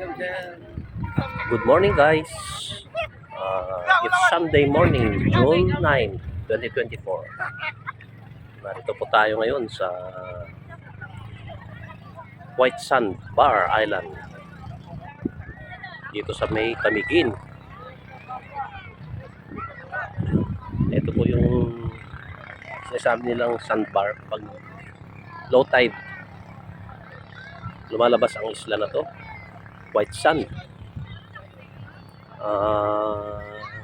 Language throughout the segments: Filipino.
Good morning guys. It's Sunday morning, June 9, 2024. Narito po tayo ngayon sa White Sand Bar Island. Dito sa may Camiguin. Ito po yung sinasabi nilang sandbar pag low tide. Lumalabas ang isla na to. White Sand.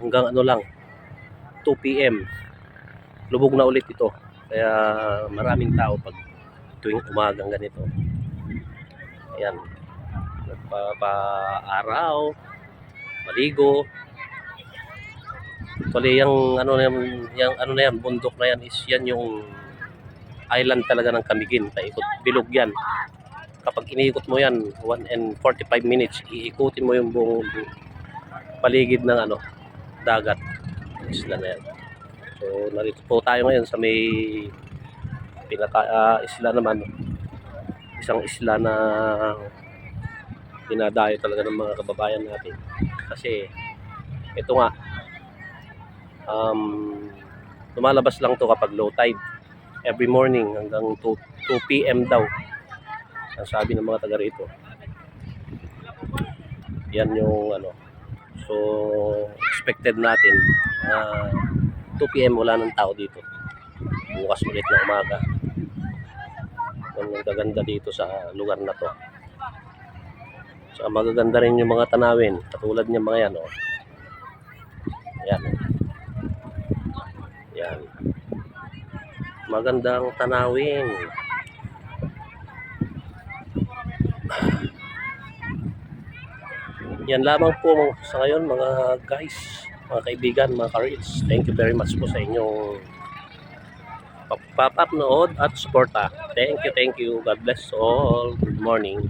Hanggang ano lang 2 PM lubog na ulit ito, kaya maraming tao pag tuwing umagang ganito. Ayan, nagpapa-araw, maligo. Actually yung ano na yan, bundok na yan is yan yung island talaga ng Camiguin. Paikot bilog yan. Kapag iniikot mo yan 1 and 45 minutes, iikutin mo yung buong paligid ng ano, dagat, isla na yan. So narito po tayo ngayon sa may isla naman, isang isla na dinadayo talaga ng mga kababayan natin. Kasi ito nga, lumalabas lang to kapag low tide every morning hanggang 2 PM daw ang sabi ng mga taga rito. Yan yung ano. So expected natin 2 PM wala nang tao dito. Bukas ulit na umaga. Ang gaganda dito sa lugar na to. So magaganda rin yung mga tanawin, katulad ng mga yan, oh. Yan. Yan. Magandang tanawin. Yan lamang po sa ngayon mga guys, mga kaibigan, mga ka-reels. Thank you very much po sa inyong papapanood at suporta. Thank you. God bless all. Good morning.